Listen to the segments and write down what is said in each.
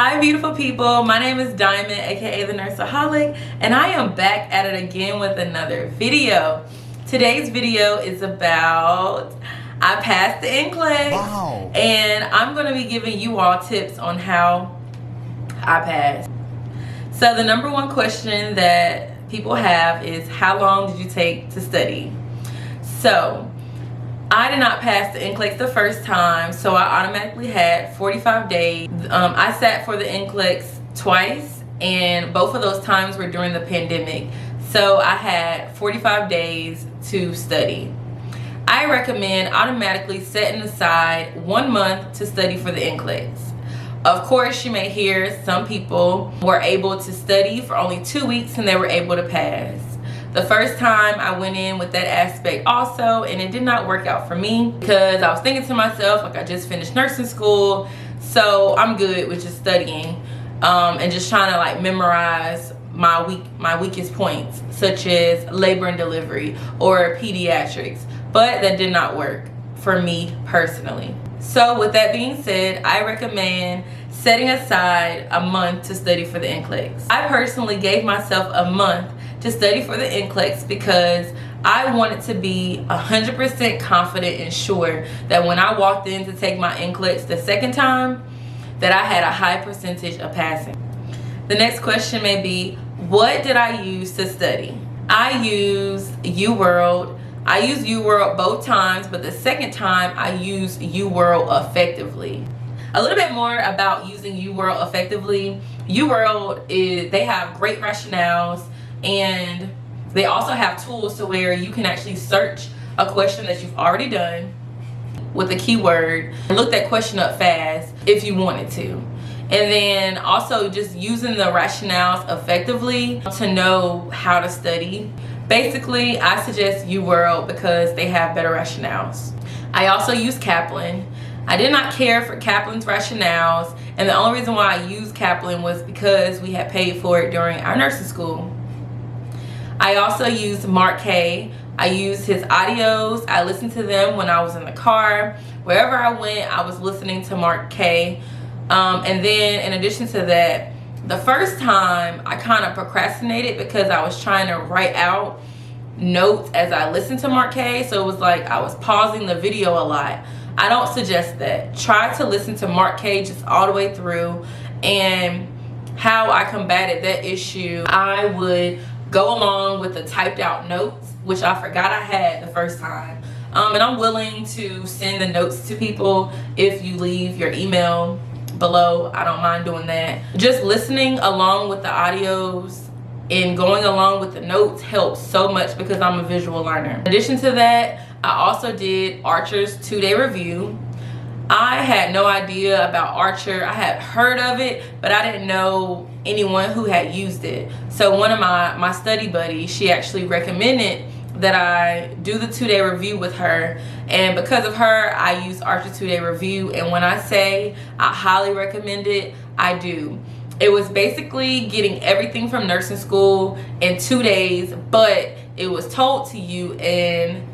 Hi beautiful people, my name is Diamond, aka the Nurseaholic, and I am back at it again with another video. Today's video is about I passed the NCLEX. Wow. And I'm going to be giving you all tips on how I passed. So the number one question that people have is, how long did you take to study? So I did not pass the NCLEX the first time, so I automatically had 45 days. I sat for the NCLEX twice, and both of those times were during the pandemic. So I had 45 days to study. I recommend automatically setting aside 1 month to study for the NCLEX. Of course, you may hear some people were able to study for only 2 weeks and they were able to pass. The first time I went in with that aspect also, and it did not work out for me because I was thinking to myself, like, I just finished nursing school, so I'm good with just studying and just trying to like memorize my weakest points, such as labor and delivery or pediatrics. But that did not work for me personally. So with that being said, I recommend setting aside a month to study for the NCLEX. I personally gave myself a month to study for the NCLEX because I wanted to be 100% confident and sure that when I walked in to take my NCLEX the second time, that I had a high percentage of passing. The next question may be, what did I use to study? I used Uworld. I used Uworld both times, but the second time I used Uworld effectively. A little bit more about using Uworld effectively. Uworld they have great rationales, and they also have tools to where you can actually search a question that you've already done with a keyword and look that question up fast if you wanted to. And then also just using the rationales effectively to know how to study. Basically, I suggest Uworld because they have better rationales. I also use Kaplan. I did not care for Kaplan's rationales, and the only reason why I used Kaplan was because we had paid for it during our nursing school. I also used Mark K. I used his audios. I listened to them when I was in the car. Wherever I went, I was listening to Mark K. And then in addition to that, the first time I kind of procrastinated because I was trying to write out notes as I listened to Mark K. So it was like I was pausing the video a lot. I don't suggest that. Try to listen to Mark K just all the way through. And how I combated that issue, I would go along with the typed out notes, which I forgot I had the first time. And I'm willing to send the notes to people if you leave your email below. I don't mind doing that. Just listening along with the audios and going along with the notes helps so much because I'm a visual learner. In addition to that, I also did Archer's 2-day review. I had no idea about Archer. I had heard of it, but I didn't know anyone who had used it. So one of my study buddies, she actually recommended that I do the 2-day review with her, and because of her I use Archer 2-day review. And when I say I highly recommend it, I do. It was basically getting everything from nursing school in 2 days, but it was told to you in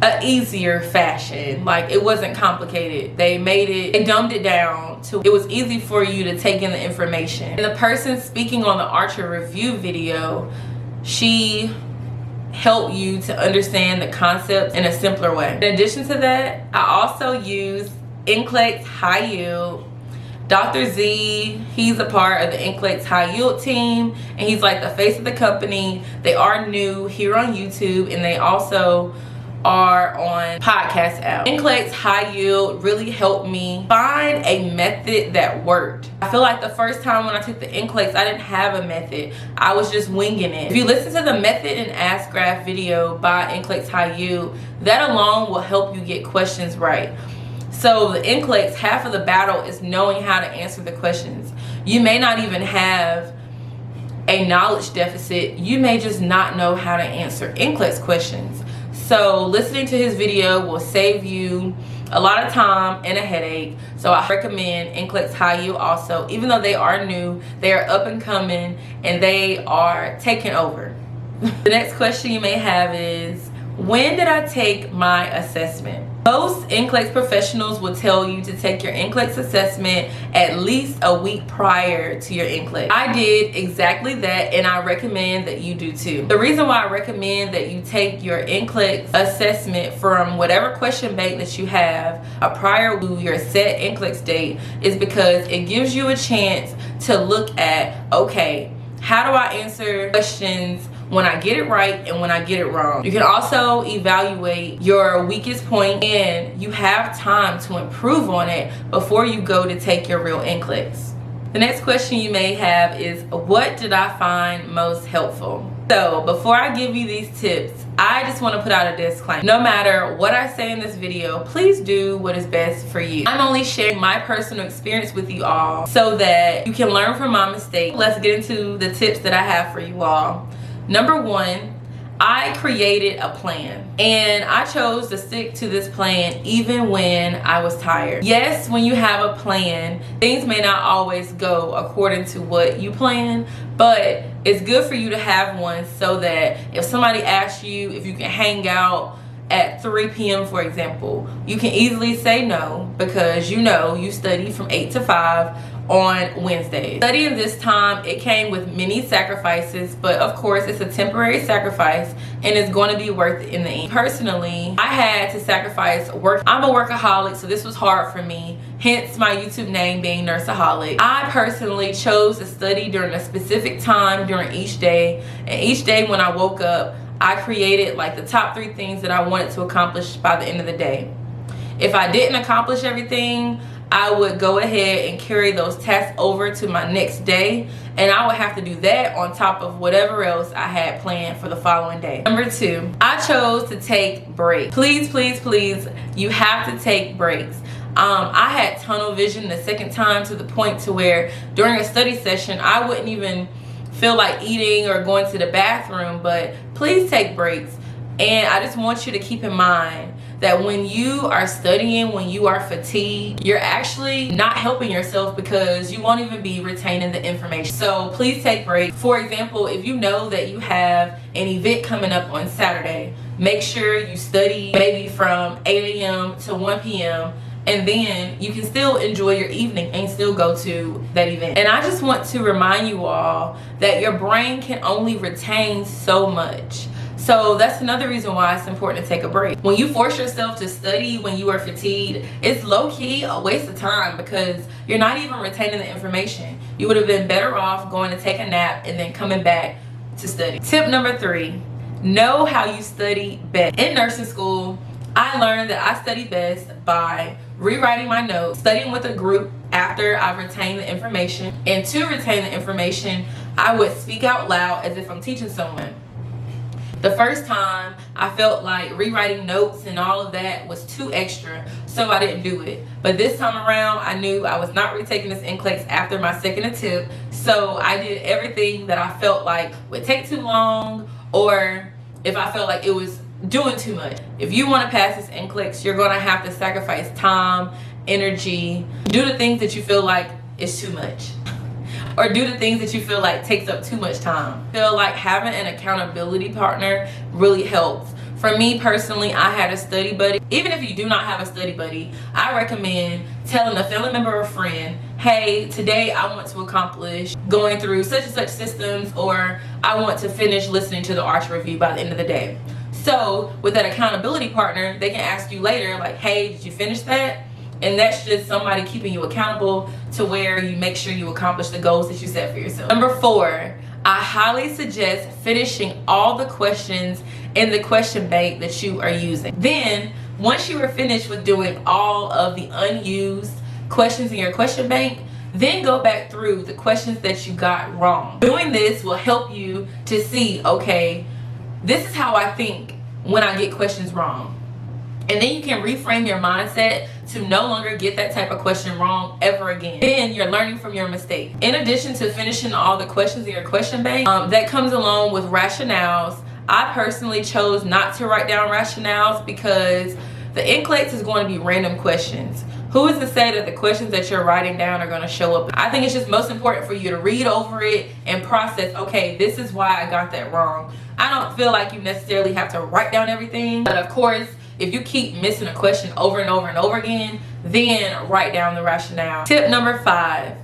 an easier fashion. Like, it wasn't complicated. They dumbed it down to it was easy for you to take in the information. And the person speaking on the Archer review video, she help you to understand the concepts in a simpler way. In addition to that, I also use NCLEX High Yield. Dr. Z, he's a part of the NCLEX High Yield team, and he's like the face of the company. They are new here on YouTube, and they also are on podcast app. NCLEX High Yield really helped me find a method that worked. I feel like the first time when I took the NCLEX, I didn't have a method. I was just winging it. If you listen to the method and ask graph video by NCLEX High Yield, that alone will help you get questions right. So the NCLEX, half of the battle is knowing how to answer the questions. You may not even have a knowledge deficit. You may just not know how to answer NCLEX questions. So listening to his video will save you a lot of time and a headache. So I recommend NCLEX High Yield also. Even though they are new, they are up and coming, and they are taking over. The next question you may have is, when did I take my assessment? Most NCLEX professionals will tell you to take your NCLEX assessment at least a week prior to your NCLEX. I did exactly that, and I recommend that you do too. The reason why I recommend that you take your NCLEX assessment from whatever question bank that you have prior to your set NCLEX date is because it gives you a chance to look at, okay, how do I answer questions when I get it right and when I get it wrong? You can also evaluate your weakest point, and you have time to improve on it before you go to take your real NCLEX. The next question you may have is, what did I find most helpful? So before I give you these tips, I just want to put out a disclaimer. No matter what I say in this video, please do what is best for you. I'm only sharing my personal experience with you all so that you can learn from my mistakes. Let's get into the tips that I have for you all. Number one, I created a plan, and I chose to stick to this plan even when I was tired. Yes, when you have a plan, things may not always go according to what you plan, but it's good for you to have one so that if somebody asks you if you can hang out at 3 p.m. for example, you can easily say no because you know you study from 8 to 5 on Wednesdays. Studying this time, it came with many sacrifices, but of course it's a temporary sacrifice and it's going to be worth it in the end. Personally, I had to sacrifice work. I'm a workaholic, so this was hard for me, hence my YouTube name being Nurseaholic. I personally chose to study during a specific time during each day, and each day when I woke up, I created like the top 3 things that I wanted to accomplish by the end of the day. If I didn't accomplish everything, I would go ahead and carry those tasks over to my next day, and I would have to do that on top of whatever else I had planned for the following day. Number 2, I chose to take breaks. Please, please, please, you have to take breaks. I had tunnel vision the second time to the point to where during a study session, I wouldn't even feel like eating or going to the bathroom, but please take breaks. And I just want you to keep in mind that when you are studying, when you are fatigued, you're actually not helping yourself because you won't even be retaining the information. So please take breaks. For example, if you know that you have an event coming up on Saturday, make sure you study maybe from 8 a.m. to 1 p.m. and then you can still enjoy your evening and still go to that event. And I just want to remind you all that your brain can only retain so much. So that's another reason why it's important to take a break. When you force yourself to study when you are fatigued, it's low-key a waste of time because you're not even retaining the information. You would have been better off going to take a nap and then coming back to study. Tip number 3, know how you study best. In nursing school, I learned that I study best by rewriting my notes, studying with a group after I've retained the information, and to retain the information, I would speak out loud as if I'm teaching someone. The first time, I felt like rewriting notes and all of that was too extra, so I didn't do it. But this time around, I knew I was not retaking this NCLEX after my second attempt, so I did everything that I felt like would take too long, or if I felt like it was doing too much. If you want to pass this NCLEX, you're going to have to sacrifice time, energy, do the things that you feel like is too much. Or do the things that you feel like takes up too much time. I feel like having an accountability partner really helps. For me personally, I had a study buddy. Even if you do not have a study buddy, I recommend telling a family member or friend, hey, today I want to accomplish going through such and such systems, or I want to finish listening to the ARCH review by the end of the day. So with that accountability partner, they can ask you later like, hey, did you finish that? And that's just somebody keeping you accountable to where you make sure you accomplish the goals that you set for yourself. Number 4, I highly suggest finishing all the questions in the question bank that you are using. Then, once you are finished with doing all of the unused questions in your question bank, then go back through the questions that you got wrong. Doing this will help you to see, okay, this is how I think when I get questions wrong. And then you can reframe your mindset to no longer get that type of question wrong ever again. Then you're learning from your mistake. In addition to finishing all the questions in your question bank, that comes along with rationales. I personally chose not to write down rationales because the NCLEX is going to be random questions. Who is to say that the questions that you're writing down are going to show up? I think it's just most important for you to read over it and process, okay, this is why I got that wrong. I don't feel like you necessarily have to write down everything, but of course, If you keep missing a question over and over and over again, then write down the rationale. Tip number 5.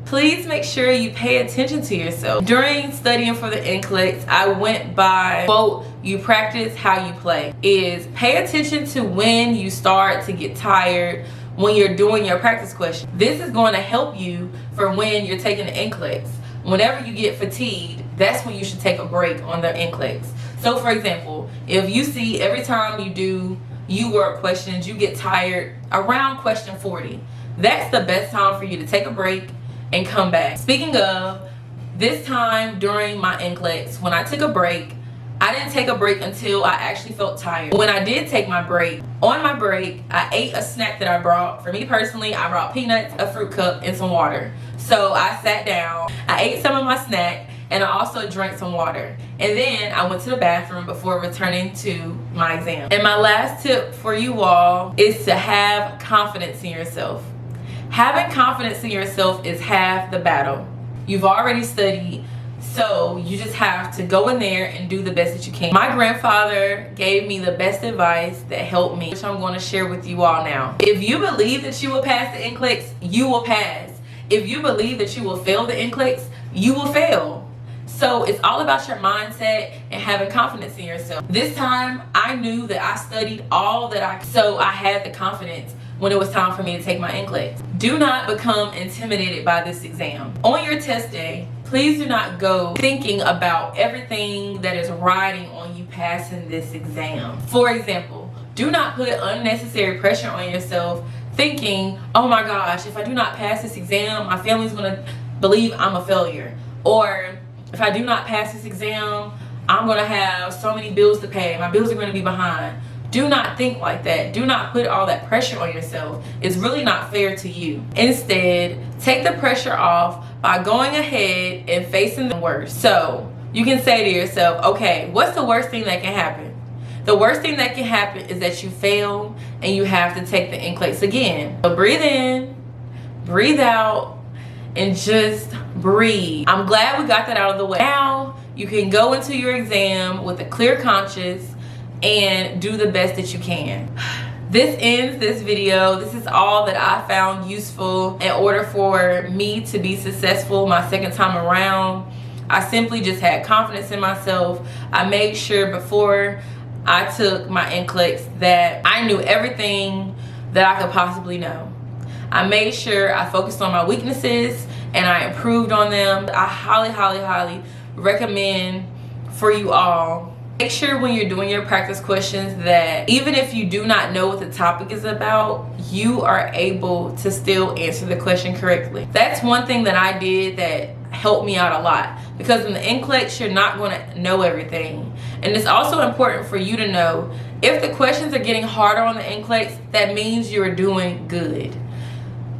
Please make sure you pay attention to yourself. During studying for the NCLEX, I went by, quote, you practice how you play. Is pay attention to when you start to get tired when you're doing your practice question. This is going to help you for when you're taking the NCLEX. Whenever you get fatigued, that's when you should take a break on the NCLEX. So for example, if you see every time you do Uworld questions, you get tired around question 40, that's the best time for you to take a break and come back. Speaking of, this time during my NCLEX, when I took a break, I didn't take a break until I actually felt tired. When I did take my break, on my break, I ate a snack that I brought. For me personally, I brought peanuts, a fruit cup, and some water. So I sat down, I ate some of my snack, and I also drank some water. And then I went to the bathroom before returning to my exam. And my last tip for you all is to have confidence in yourself. Having confidence in yourself is half the battle. You've already studied, so you just have to go in there and do the best that you can. My grandfather gave me the best advice that helped me, which I'm going to share with you all now. If you believe that you will pass the NCLEX, you will pass. If you believe that you will fail the NCLEX, you will fail. So it's all about your mindset and having confidence in yourself. This time, I knew that I studied all that I could, so I had the confidence when it was time for me to take my NCLEX. Do not become intimidated by this exam. On your test day, please do not go thinking about everything that is riding on you passing this exam. For example, do not put unnecessary pressure on yourself thinking, oh my gosh, if I do not pass this exam, my family's gonna believe I'm a failure. Or if I do not pass this exam, I'm gonna have so many bills to pay. My bills are gonna be behind. Do not think like that. Do not put all that pressure on yourself. It's really not fair to you. Instead, take the pressure off by going ahead and facing the worst. So you can say to yourself, okay, what's the worst thing that can happen? The worst thing that can happen is that you fail and you have to take the NCLEX again. So breathe in, breathe out, and just breathe. I'm glad we got that out of the way. Now you can go into your exam with a clear conscience and do the best that you can. This ends this video. This is all that I found useful in order for me to be successful my second time around. I simply just had confidence in myself. I made sure before I took my NCLEX that I knew everything that I could possibly know. I made sure I focused on my weaknesses and I improved on them. I highly recommend for you all, make sure when you're doing your practice questions that even if you do not know what the topic is about, you are able to still answer the question correctly. That's one thing that I did that helped me out a lot, because in the NCLEX you're not going to know everything. And it's also important for you to know if the questions are getting harder on the NCLEX, that means you're doing good.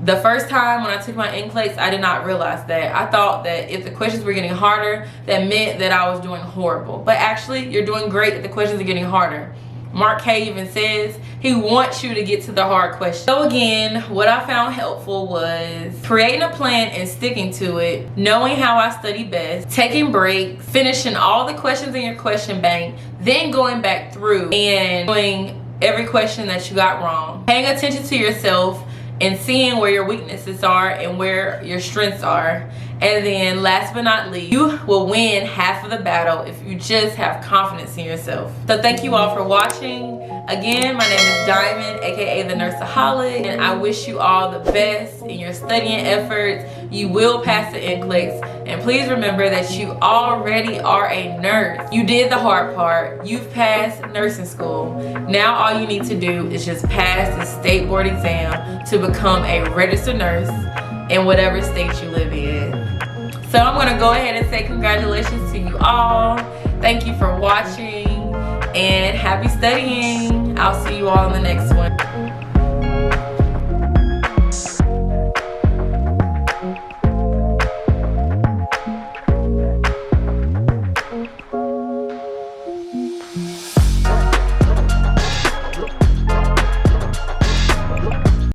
The first time when I took my NCLEX, I did not realize that. I thought that if the questions were getting harder, that meant that I was doing horrible. But actually, you're doing great if the questions are getting harder. Mark K even says he wants you to get to the hard questions. So again, what I found helpful was creating a plan and sticking to it, knowing how I study best, taking breaks, finishing all the questions in your question bank, then going back through and doing every question that you got wrong. Paying attention to yourself and seeing where your weaknesses are and where your strengths are. And then last but not least, you will win half of the battle if you just have confidence in yourself. So thank you all for watching. Again, my name is Diamond, aka the Nurseaholic, and I wish you all the best in your studying efforts. You will pass the NCLEX, and please remember that you already are a nurse. You did the hard part. You've passed nursing school. Now all you need to do is just pass the state board exam to become a registered nurse in whatever state you live in. So I'm gonna go ahead and say congratulations to you all. Thank you for watching and happy studying. I'll see you all in the next one.